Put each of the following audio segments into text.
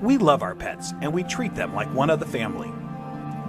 We love our pets, and we treat them like one of the family.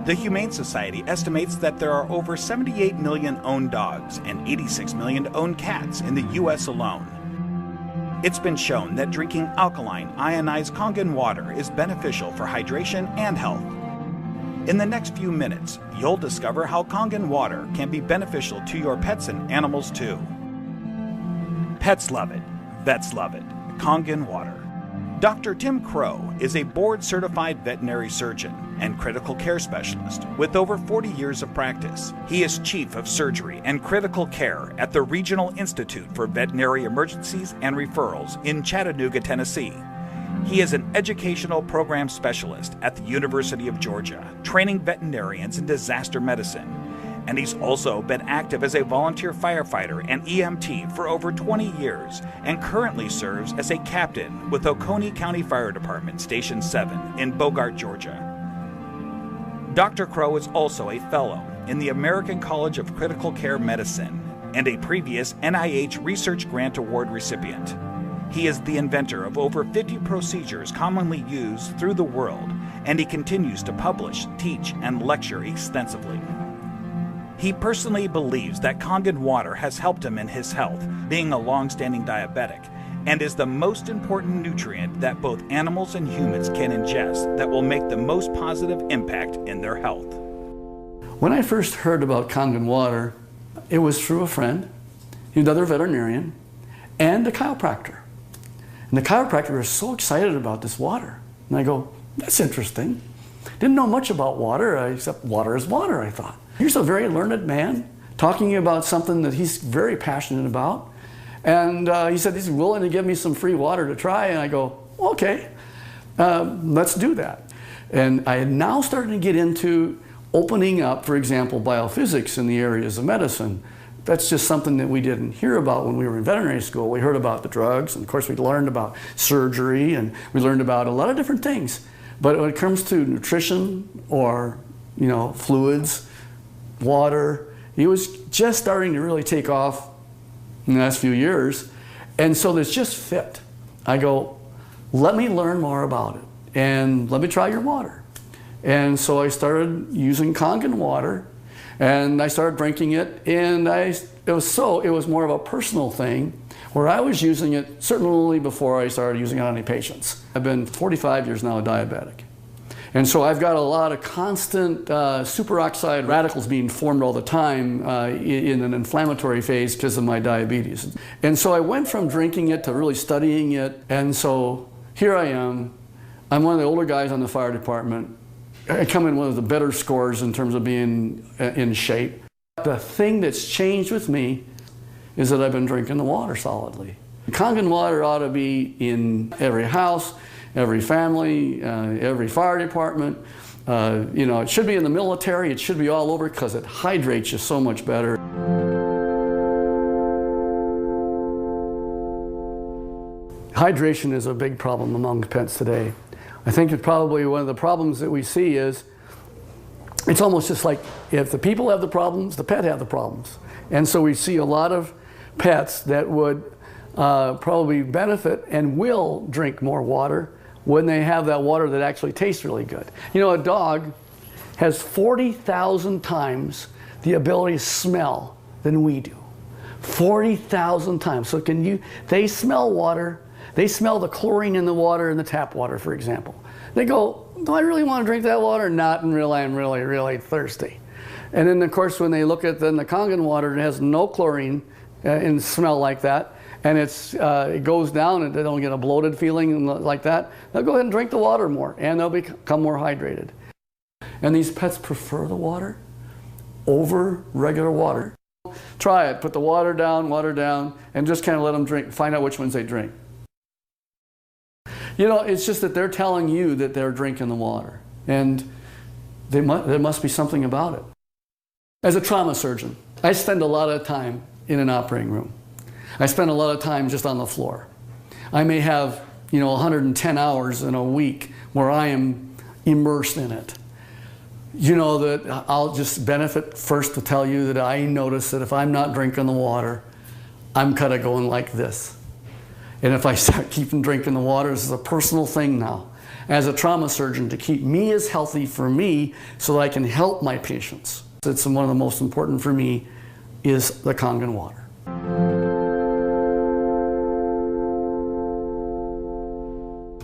The Humane Society estimates that there are over 78 million owned dogs and 86 million owned cats in the U.S. alone. It's been shown that drinking alkaline, ionized Kangen water is beneficial for hydration and health. In the next few minutes, you'll discover how Kangen water can be beneficial to your pets and animals too. Pets love it. Vets love it. Kangen water. Dr. Tim Crow is a board-certified veterinary surgeon and critical care specialist with over 40 years of practice. He is chief of surgery and critical care at the Regional Institute for Veterinary Emergencies and Referrals in Chattanooga, Tennessee. He is an educational program specialist at the University of Georgia, training veterinarians in disaster medicine. And he's also been active as a volunteer firefighter and EMT for over 20 years and currently serves as a captain with Oconee County Fire Department Station 7 in Bogart, Georgia. Dr. Crow is also a fellow in the American College of Critical Care Medicine and a previous NIH Research Grant Award recipient. He is the inventor of over 50 procedures commonly used through the world, and he continues to publish, teach, and lecture extensively. He personally believes that Kangen water has helped him in his health, being a long-standing diabetic, and is the most important nutrient that both animals and humans can ingest that will make the most positive impact in their health. When I first heard about Kangen water, it was through a friend, another veterinarian, and a chiropractor. And the chiropractor was so excited about this water. And I go, that's interesting. Didn't know much about water, except water is water, I thought. Here's a very learned man talking about something that he's very passionate about. And he said he's willing to give me some free water to try. And I go, okay, let's do that. And I had now started to get into opening up, for example, biophysics in the areas of medicine. That's just something that we didn't hear about when we were in veterinary school. We heard about the drugs, and of course we learned about surgery, and we learned about a lot of different things. But when it comes to nutrition or, fluids, water, it was just starting to really take off in the last few years. And so this just fit. I go, let me learn more about it and let me try your water. And so I started using Kangen water and I started drinking it, and it was more of a personal thing where I was using it certainly before I started using it on any patients. I've been 45 years now a diabetic. And so I've got a lot of constant superoxide radicals being formed all the time in an inflammatory phase because of my diabetes. And so I went from drinking it to really studying it. And so here I am. I'm one of the older guys on the fire department. I come in one of the better scores in terms of being in shape. The thing that's changed with me is that I've been drinking the water solidly. Kangen water ought to be in every house, every family, every fire department. It should be in the military. It should be all over because it hydrates you so much better. Hydration is a big problem among pets today. I think that probably one of the problems that we see is it's almost just like if the people have the problems, the pet have the problems. And so we see a lot of pets that would probably benefit and will drink more water when they have that water that actually tastes really good. A dog has 40,000 times the ability to smell than we do. 40,000 times. So they smell water. They smell the chlorine in the water in the tap water, for example. They go, do I really want to drink that water? Not until I'm really, really thirsty. And then, of course, when they look at the Kangen water, it has no chlorine and smell like that, and it goes down and they don't get a bloated feeling like that, they'll go ahead and drink the water more, and they'll become more hydrated. And these pets prefer the water over regular water. Try it. Put the water down, and just kind of let them drink. Find out which ones they drink. It's just that they're telling you that they're drinking the water, and there must be something about it. As a trauma surgeon, I spend a lot of time in an operating room. I spend a lot of time just on the floor. I may have, 110 hours in a week where I am immersed in it. That I'll just benefit first to tell you that I notice that if I'm not drinking the water, I'm kind of going like this. And if I start keeping drinking the water, this is a personal thing now. as a trauma surgeon to keep me as healthy for me so that I can help my patients. It's one of the most important for me is the Kangen water.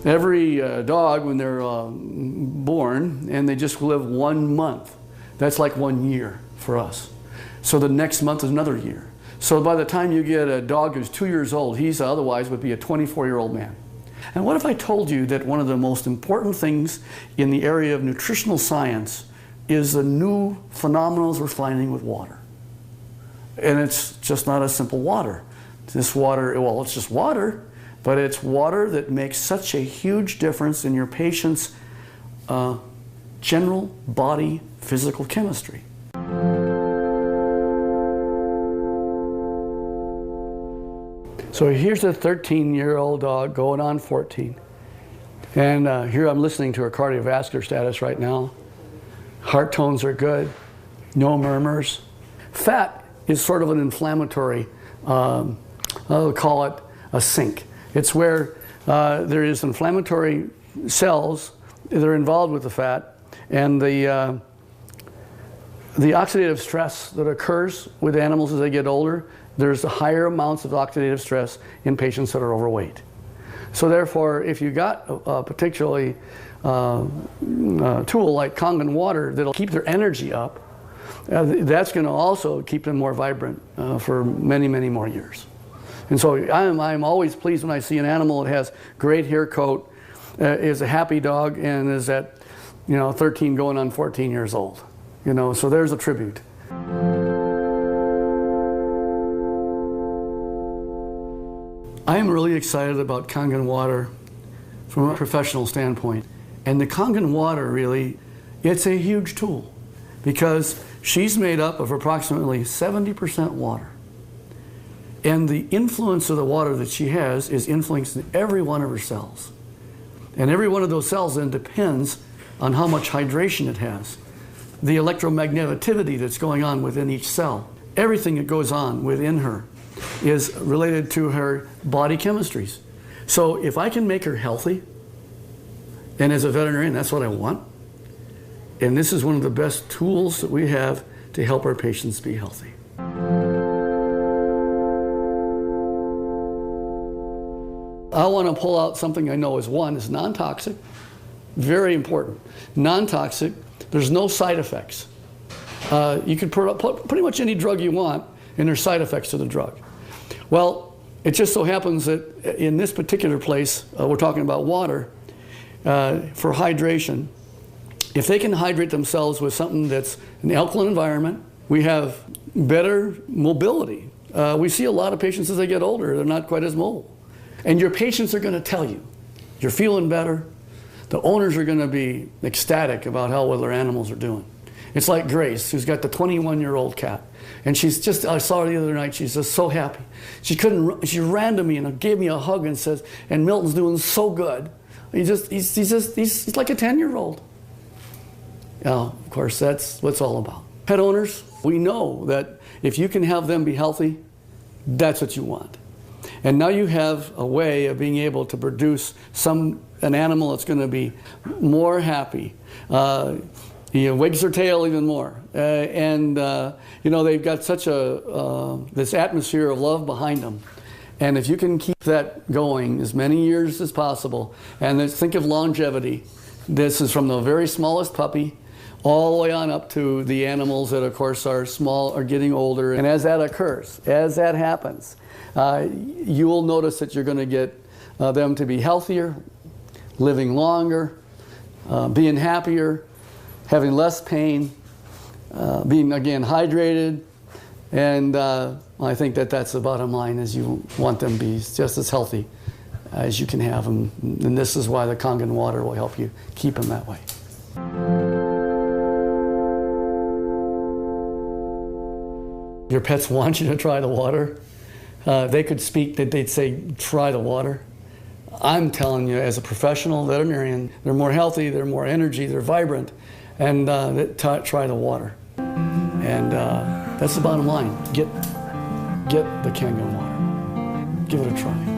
Every dog, when they're born and they just live 1 month, that's like 1 year for us. So the next month is another year. So by the time you get a dog who's 2 years old, he's otherwise would be a 24-year-old man. And what if I told you that one of the most important things in the area of nutritional science is the new phenomenons we're finding with water? And it's just not a simple water. This water, well, it's just water, but it's water that makes such a huge difference in your patient's general body physical chemistry. So here's a 13-year-old dog going on 14. And here I'm listening to her cardiovascular status right now. Heart tones are good, no murmurs. Fat is sort of an inflammatory, I'll call it a sink. It's where there is inflammatory cells that are involved with the fat, and the oxidative stress that occurs with animals as they get older, there's higher amounts of oxidative stress in patients that are overweight. So therefore, if you got a particularly tool like Kangen water that'll keep their energy up, that's going to also keep them more vibrant for many, many more years. And so I'm always pleased when I see an animal that has great hair coat, is a happy dog, and is at 13 going on 14 years old. So there's a tribute. I am really excited about Kangen water from a professional standpoint. And the Kangen water really, it's a huge tool because she's made up of approximately 70% water. And the influence of the water that she has is influencing every one of her cells. And every one of those cells then depends on how much hydration it has. The electromagneticity that's going on within each cell. Everything that goes on within her is related to her body chemistries. So if I can make her healthy, and as a veterinarian, that's what I want, and this is one of the best tools that we have to help our patients be healthy. I want to pull out something I know is non-toxic, very important. Non-toxic, there's no side effects. You can put pretty much any drug you want, and there's side effects to the drug. Well, it just so happens that in this particular place, we're talking about water, for hydration. If they can hydrate themselves with something that's an alkaline environment, we have better mobility. We see a lot of patients as they get older, they're not quite as mobile. And your patients are going to tell you, you're feeling better. The owners are going to be ecstatic about how well their animals are doing. It's like Grace, who's got the 21-year-old cat. And she's just, I saw her the other night, she's just so happy. She ran to me and gave me a hug and says, and Milton's doing so good. He's like a 10-year-old. Of course, that's what it's all about. Pet owners, we know that if you can have them be healthy, that's what you want. And now you have a way of being able to produce an animal that's going to be more happy. Wags their tail even more. They've got such this atmosphere of love behind them. And if you can keep that going as many years as possible, and think of longevity. This is from the very smallest puppy all the way on up to the animals that, of course, are small, are getting older. And as that occurs, as that happens, you will notice that you're going to get them to be healthier, living longer, being happier, having less pain, being, again, hydrated. And I think that's the bottom line, is you want them to be just as healthy as you can have them. And this is why the Kangen water will help you keep them that way. Your pets want you to try the water. They could speak, they'd say, try the water. I'm telling you, as a professional veterinarian, they're more healthy, they're more energy, they're vibrant, and try the water. And that's the bottom line. Get the Kangen water. Give it a try.